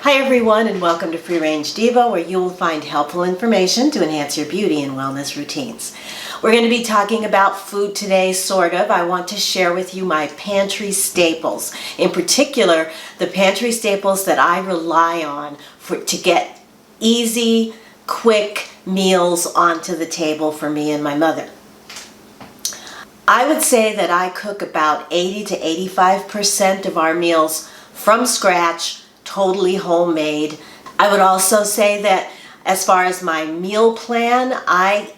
Hi everyone, and welcome to Free Range Diva, where you will find helpful information to enhance your beauty and wellness routines. We're going to be talking about food today, sort of. I want to share with you my pantry staples. In particular, the pantry staples that I rely on to get easy, quick meals onto the table for me and my mother. I would say that I cook about 80 to 85% of our meals from scratch, totally homemade. I would also say that as far as my meal plan, I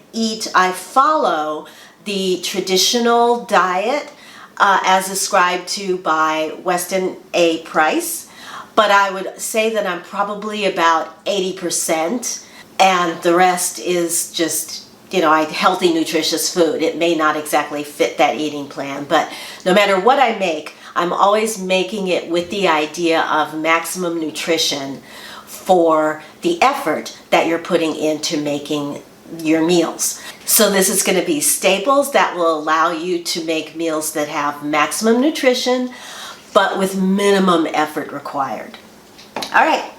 follow the traditional diet as ascribed to by Weston A. Price, but I would say that I'm probably about 80%, and the rest is just, healthy, nutritious food. It may not exactly fit that eating plan, but no matter what I make, I'm always making it with the idea of maximum nutrition for the effort that you're putting into making your meals. So this is going to be staples that will allow you to make meals that have maximum nutrition, but with minimum effort required. All right,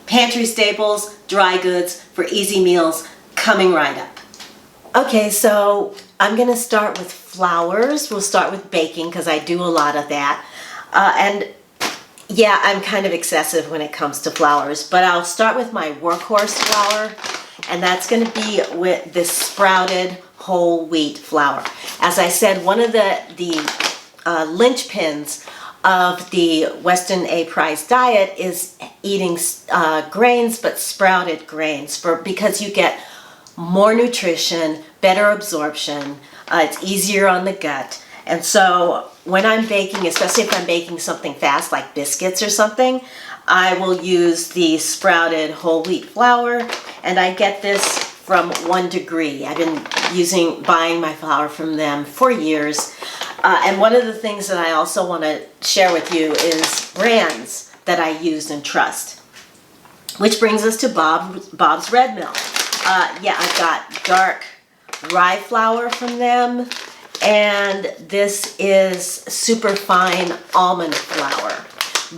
pantry staples, dry goods for easy meals, coming right up. Okay, so I'm going to start with flours. We'll start with baking because I do a lot of that. And yeah, I'm kind of excessive when it comes to flours, but I'll start with my workhorse flour, and that's going to be with this sprouted whole wheat flour. As I said, one of the linchpins of the Weston A. Price diet is eating grains, but sprouted grains, because you get more nutrition, better absorption, it's easier on the gut. And so when I'm baking, especially if I'm baking something fast like biscuits or something, I will use the sprouted whole wheat flour, and I get this from 1 Degree. I've been buying my flour from them for years. And one of the things that I also want to share with you is brands that I use and trust. Which brings us to Bob's Red Mill. I've got dark rye flour from them, and this is super fine almond flour.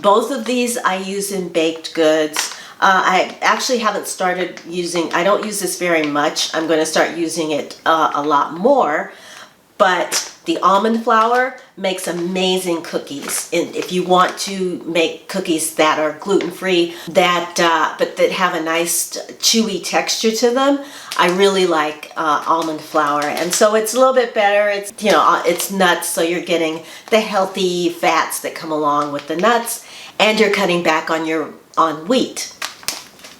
Both of these I use in baked goods. I actually haven't started I don't use this very much. I'm going to start using it a lot more, but the almond flour makes amazing cookies. And if you want to make cookies that are gluten-free, but that have a nice chewy texture to them, I really like almond flour. And so it's a little bit better. It's nuts, so you're getting the healthy fats that come along with the nuts, and you're cutting back on wheat,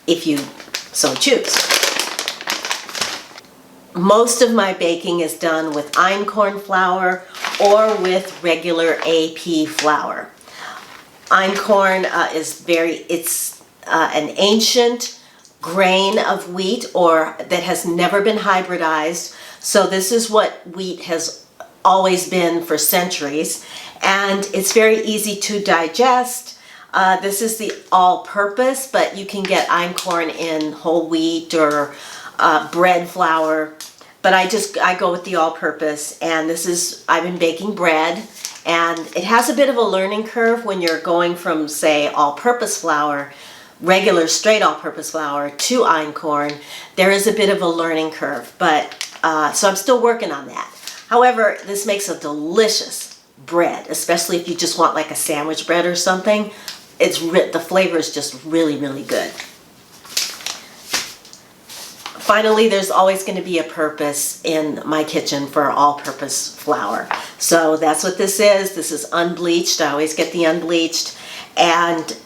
if you so choose. Most of my baking is done with einkorn flour or with regular AP flour. Einkorn it's an ancient grain of wheat that has never been hybridized. So this is what wheat has always been for centuries, and it's very easy to digest. This is the all-purpose, but you can get einkorn in whole wheat or bread flour, but I go with the all-purpose. And I've been baking bread, and it has a bit of a learning curve when you're going from, say, all-purpose flour, regular straight all-purpose flour, to einkorn. There is a bit of a learning curve, but so I'm still working on that. However, this makes a delicious bread, especially if you just want like a sandwich bread or something. The flavor is just really, really good. Finally, there's always going to be a purpose in my kitchen for all-purpose flour. So that's what this is. This is unbleached. I always get the unbleached and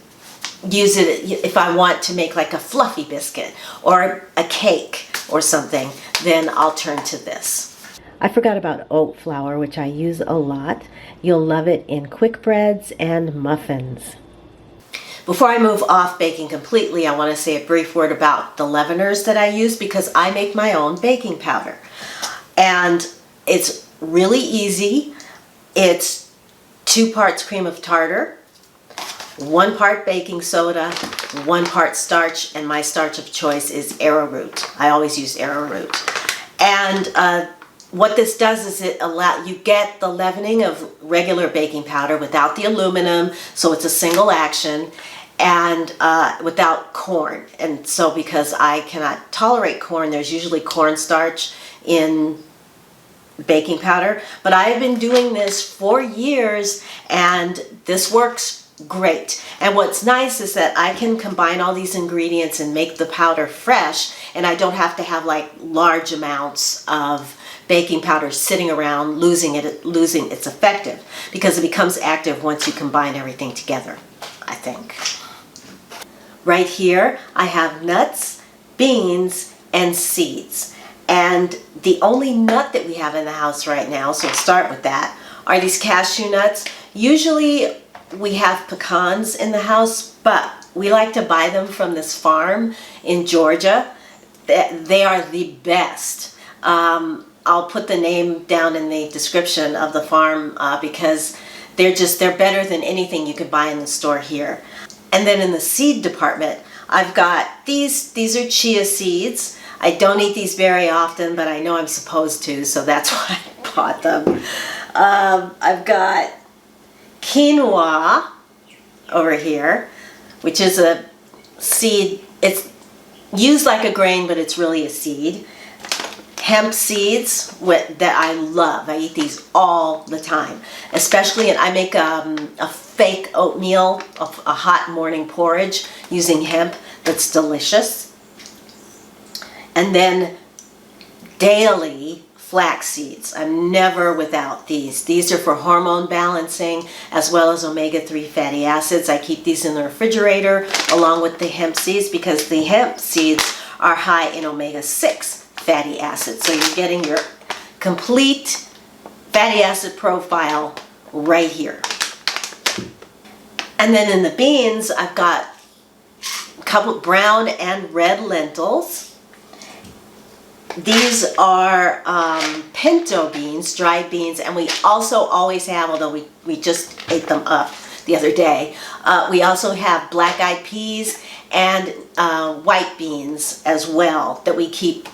use it if I want to make like a fluffy biscuit or a cake or something, then I'll turn to this. I forgot about oat flour, which I use a lot. You'll love it in quick breads and muffins. Before I move off baking completely, I want to say a brief word about the leaveners that I use, because I make my own baking powder. And it's really easy. It's 2 parts cream of tartar, 1 part baking soda, 1 part starch, and my starch of choice is arrowroot. I always use arrowroot. And what this does is you get the leavening of regular baking powder without the aluminum, so it's a single action. and without corn. And so because I cannot tolerate corn, there's usually cornstarch in baking powder. But I have been doing this for years and this works great. And what's nice is that I can combine all these ingredients and make the powder fresh, and I don't have to have like large amounts of baking powder sitting around losing its effective, because it becomes active once you combine everything together, I think. Right here I have nuts, beans, and seeds. And the only nut that we have in the house right now, so we'll start with that, are these cashew nuts. Usually we have pecans in the house, but we like to buy them from this farm in Georgia. They are the best. I'll put the name down in the description of the farm because they're better than anything you could buy in the store here. And then in the seed department, I've got these are chia seeds. I don't eat these very often, but I know I'm supposed to, so that's why I bought them. I've got quinoa over here, which is a seed. It's used like a grain, but it's really a seed. Hemp seeds that I love. I eat these all the time, especially, and I make a fake oatmeal, a hot morning porridge using hemp that's delicious. And then daily flax seeds. I'm never without these. These are for hormone balancing as well as omega-3 fatty acids. I keep these in the refrigerator along with the hemp seeds because the hemp seeds are high in omega-6 fatty acids. So you're getting your complete fatty acid profile right here. And then in the beans, I've got a couple brown and red lentils. These are pinto beans, dried beans, and we also always have, although we just ate them up the other day, we also have black-eyed peas and white beans as well that we keep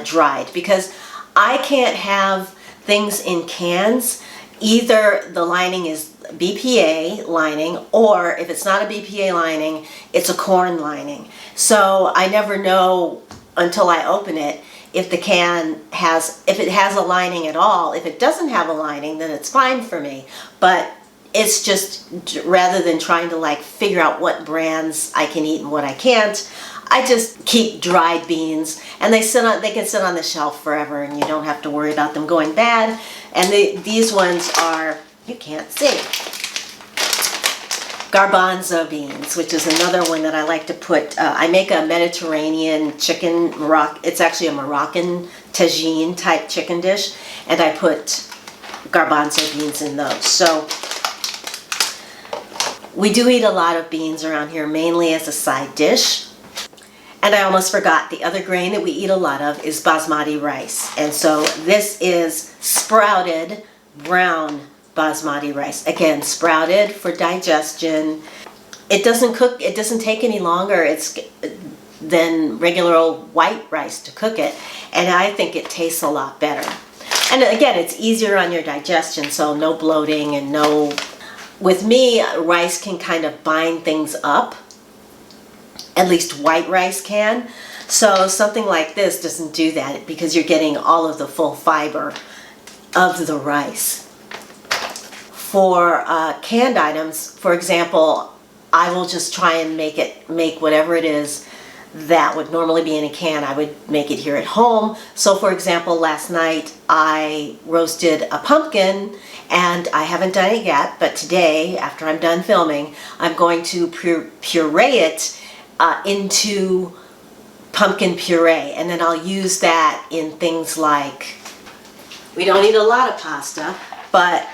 dried, because I can't have things in cans. Either the lining is BPA lining, or if it's not a BPA lining, it's a corn lining. So I never know until I open it if the can if it has a lining at all. If it doesn't have a lining, then it's fine for me. But it's just, rather than trying to like figure out what brands I can eat and what I can't, I just keep dried beans, and they can sit on the shelf forever, and you don't have to worry about them going bad. And these ones are, you can't see, garbanzo beans, which is another one that I like to put. I make a Mediterranean chicken, it's actually a Moroccan tagine type chicken dish, and I put garbanzo beans in those. So we do eat a lot of beans around here, mainly as a side dish. And I almost forgot, the other grain that we eat a lot of is basmati rice. And so this is sprouted brown basmati rice. Again, sprouted for digestion. It doesn't cook, it doesn't take any longer than regular old white rice to cook it. And I think it tastes a lot better. And again, it's easier on your digestion, so no bloating and no... With me, rice can kind of bind things up. At least white rice can. So something like this doesn't do that because you're getting all of the full fiber of the rice. For canned items, for example, I will just try and make whatever it is that would normally be in a can, I would make it here at home. So for example, last night I roasted a pumpkin, and I haven't done it yet, but today, after I'm done filming, I'm going to puree it into pumpkin puree, and then I'll use that in things like, we don't eat a lot of pasta, but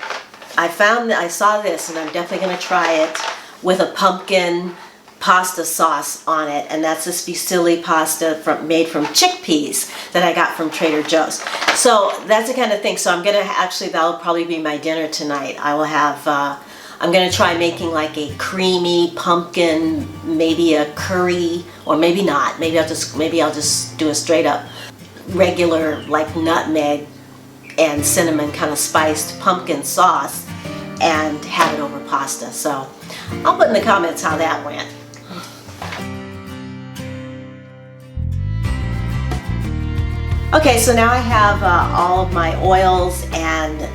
I saw this, and I'm definitely going to try it with a pumpkin pasta sauce on it, and that's this fusilli pasta made from chickpeas that I got from Trader Joe's. So that's the kind of thing. So I'm gonna that'll probably be my dinner tonight. I will have I'm gonna try making like a creamy pumpkin, maybe a curry, or maybe not. Maybe I'll just do a straight up regular like nutmeg and cinnamon kind of spiced pumpkin sauce and have it over pasta. So I'll put in the comments how that went. Okay, so now I have all of my oils and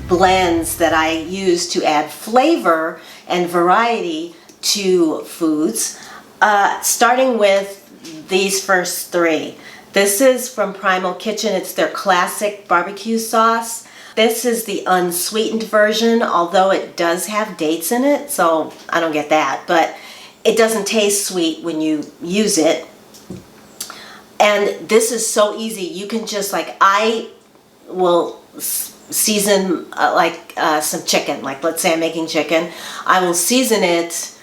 blends that I use to add flavor and variety to foods, starting with these first three. This is from Primal Kitchen. It's their classic barbecue sauce. This is the unsweetened version, although it does have dates in it, so I don't get that, but it doesn't taste sweet when you use it. And this is so easy. You can just, like, I will season some chicken. Like, let's say I'm making chicken. I will season it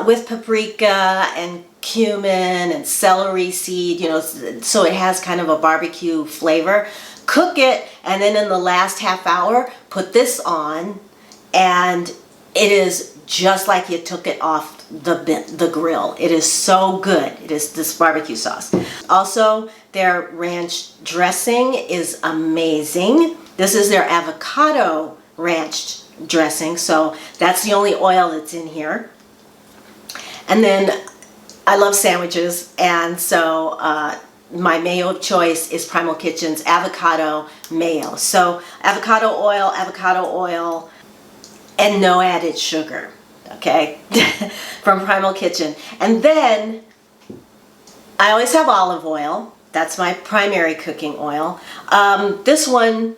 with paprika and cumin and celery seed, you know, so it has kind of a barbecue flavor. Cook it, and then in the last half hour, put this on, and it is just like you took it off the grill. It is so good. It is this barbecue sauce. Also, their ranch dressing is amazing. This is their avocado ranch dressing, so that's the only oil that's in here. And then I love sandwiches, and so my mayo of choice is Primal Kitchen's avocado mayo. So avocado oil, and no added sugar, okay, from Primal Kitchen. And then I always have olive oil. That's my primary cooking oil. This one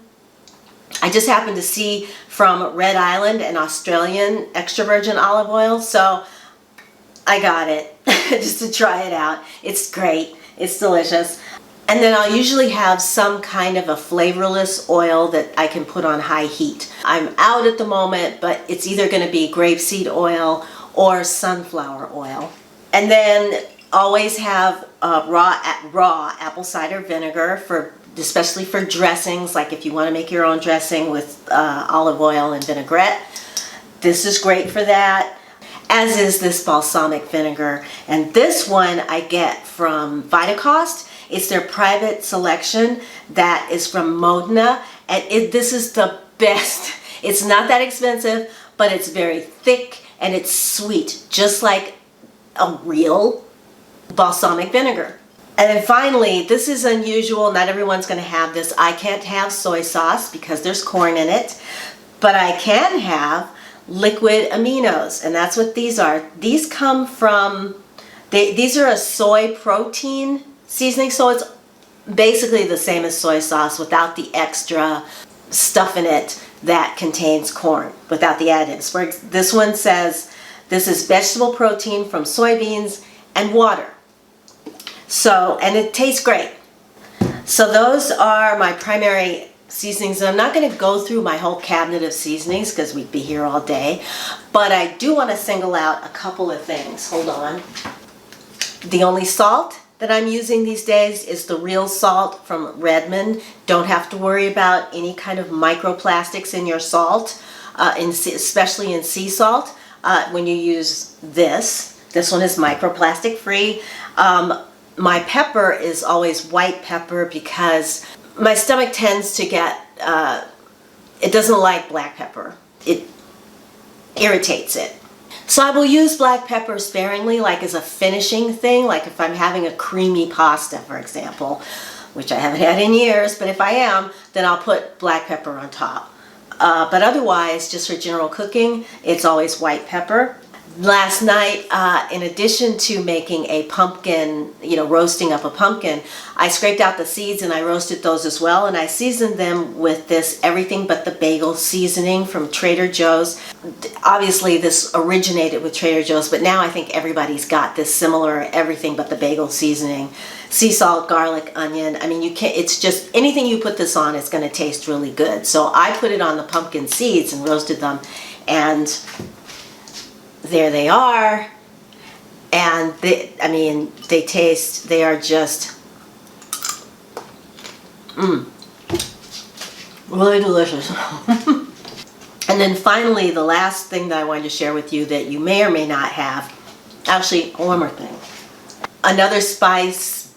I just happened to see from Red Island, an Australian extra virgin olive oil, so I got it just to try it out. It's great. It's delicious. And then I'll usually have some kind of a flavorless oil that I can put on high heat. I'm out at the moment, but it's either going to be grapeseed oil or sunflower oil. And then always have raw apple cider vinegar, especially for dressings, like if you want to make your own dressing with olive oil and vinaigrette. This is great for that, as is this balsamic vinegar. And this one I get from Vitacost. It's their private selection that is from Modena, and this is the best. It's not that expensive, but it's very thick and it's sweet, just like a real balsamic vinegar. And then finally, this is unusual. Not everyone's going to have this. I can't have soy sauce because there's corn in it, but I can have liquid aminos, and that's what these are. These come from, these are a soy protein seasoning, so it's basically the same as soy sauce without the extra stuff in it that contains corn, without the additives. This one says this is vegetable protein from soybeans and water. So, and it tastes great. So those are my primary seasonings. I'm not going to go through my whole cabinet of seasonings because we'd be here all day, but I do want to single out a couple of things. Hold on. The only salt that I'm using these days is the real salt from Redmond. Don't have to worry about any kind of microplastics in your salt, especially in sea salt, when you use this. This one is microplastic free. My pepper is always white pepper because my stomach tends to get, it doesn't like black pepper. It irritates it. So I will use black pepper sparingly, like as a finishing thing, like if I'm having a creamy pasta, for example, which I haven't had in years, but if I am, then I'll put black pepper on top. But otherwise, just for general cooking, it's always white pepper. Last night, in addition to making a pumpkin, roasting up a pumpkin, I scraped out the seeds and I roasted those as well, and I seasoned them with this everything but the bagel seasoning from Trader Joe's. Obviously this originated with Trader Joe's, but now I think everybody's got this similar everything but the bagel seasoning. Sea salt, garlic, onion. I mean, you can't, it's just anything you put this on, it's going to taste really good. So I put it on the pumpkin seeds and roasted them, and there they are. And they are just really delicious. And then finally, the last thing that I wanted to share with you that you may or may not have, actually, one more thing. Another spice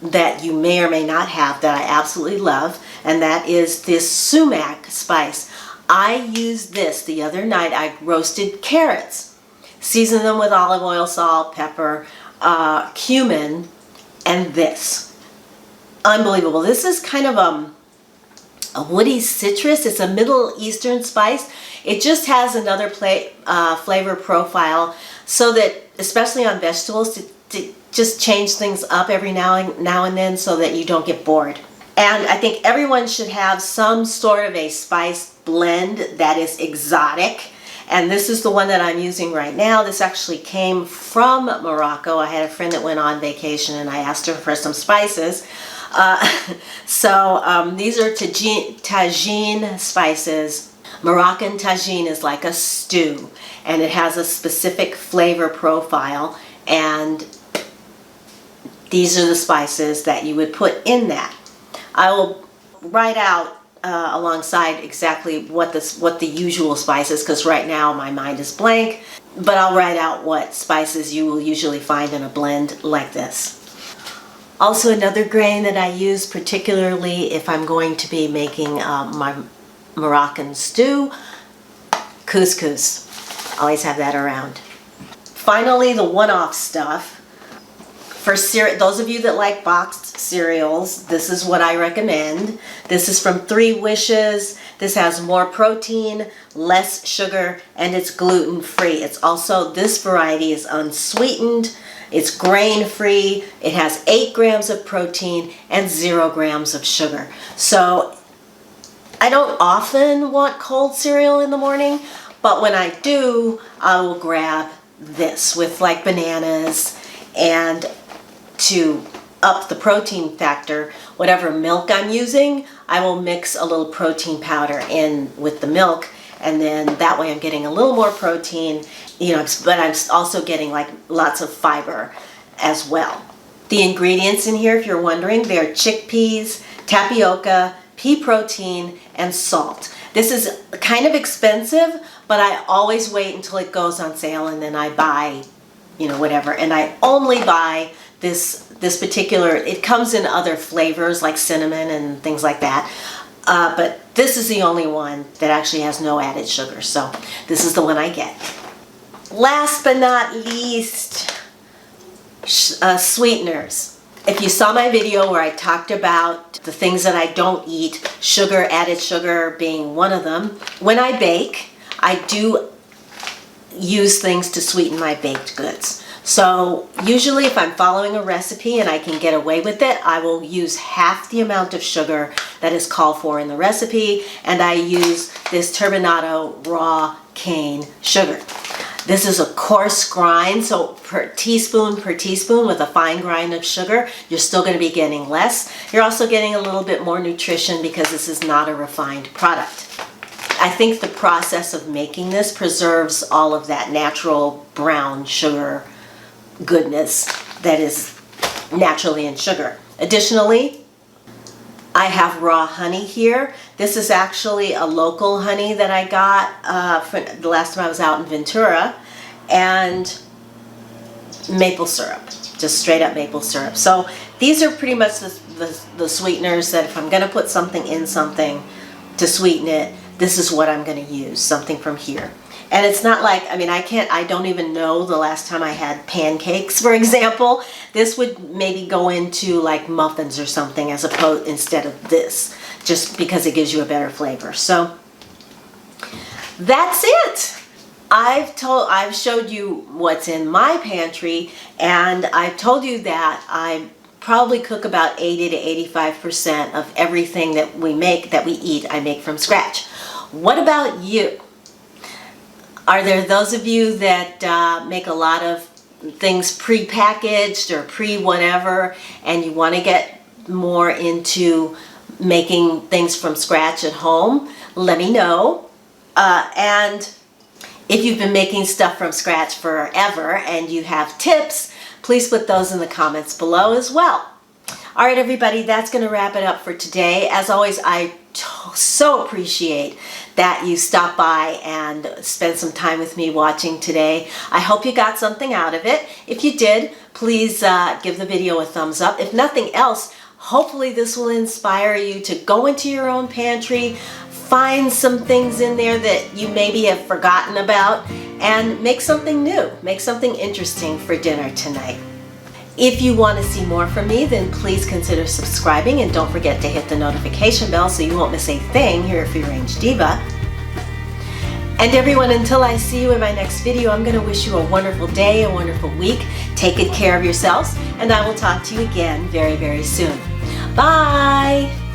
that you may or may not have that I absolutely love, and that is this sumac spice. I used this the other night. I roasted carrots, seasoned them with olive oil, salt, pepper, cumin, and this. unbelievable. This is kind of a woody citrus. It's a Middle Eastern spice. It just has another flavor profile, so that, especially on vegetables, to just change things up every now and then so that you don't get bored. And I think everyone should have some sort of a spice blend that is exotic. And this is the one that I'm using right now. This actually came from Morocco. I had a friend that went on vacation and I asked her for some spices. These are tagine spices. Moroccan tagine is like a stew, and it has a specific flavor profile, and these are the spices that you would put in that. I will write out alongside exactly what the usual spices, because right now my mind is blank, but I'll write out what spices you will usually find in a blend like this. Also, another grain that I use particularly if I'm going to be making my Moroccan stew, couscous. Always have that around. Finally, the one-off stuff. For those of you that like boxed cereals, this is what I recommend. This is from 3 Wishes. This has more protein, less sugar, and it's gluten-free. It's also, this variety is unsweetened. It's grain-free. It has 8 grams of protein and 0 grams of sugar. So I don't often want cold cereal in the morning, but when I do, I will grab this with like bananas, and to up the protein factor, whatever milk I'm using, I will mix a little protein powder in with the milk, and then that way I'm getting a little more protein, but I'm also getting like lots of fiber as well. The ingredients in here, if you're wondering, they're chickpeas, tapioca, pea protein, and salt. This is kind of expensive, but I always wait until it goes on sale and then I buy, whatever. And I only buy this particular, it comes in other flavors like cinnamon and things like that. But this is the only one that actually has no added sugar. So this is the one I get. Last but not least, sweeteners. If you saw my video where I talked about the things that I don't eat, added sugar being one of them, when I bake, I do use things to sweeten my baked goods. So usually if I'm following a recipe and I can get away with it, I will use half the amount of sugar that is called for in the recipe, and I use this turbinado raw cane sugar. This is a coarse grind, so per teaspoon with a fine grind of sugar, you're still going to be getting less. You're also getting a little bit more nutrition because this is not a refined product. I think the process of making this preserves all of that natural brown sugar goodness that is naturally in sugar. Additionally, I have raw honey here. This is actually a local honey that I got for the last time I was out in Ventura, and maple syrup, just straight up maple syrup. So these are pretty much the sweeteners that if I'm going to put something in something to sweeten it, this is what I'm going to use, something from here. And it's not like, I don't even know the last time I had pancakes, for example. This would maybe go into like muffins or something instead of this, just because it gives you a better flavor. So that's it. I've showed you what's in my pantry, and I've told you that I probably cook about 80 to 85% of everything that we eat, I make from scratch. What about you? Are there those of you that make a lot of things pre-packaged or pre-whatever, and you want to get more into making things from scratch at home? Let me know. And if you've been making stuff from scratch forever and you have tips, please put those in the comments below as well. All right, everybody, that's going to wrap it up for today. As always, I so appreciate that you stopped by and spent some time with me watching today. I hope you got something out of it. If you did, please give the video a thumbs up. If nothing else, hopefully this will inspire you to go into your own pantry, find some things in there that you maybe have forgotten about, and make something new, make something interesting for dinner tonight. If you want to see more from me, then please consider subscribing and don't forget to hit the notification bell so you won't miss a thing here at Free Range Diva. And everyone, until I see you in my next video, I'm going to wish you a wonderful day, a wonderful week. Take good care of yourselves, and I will talk to you again very, very soon. Bye!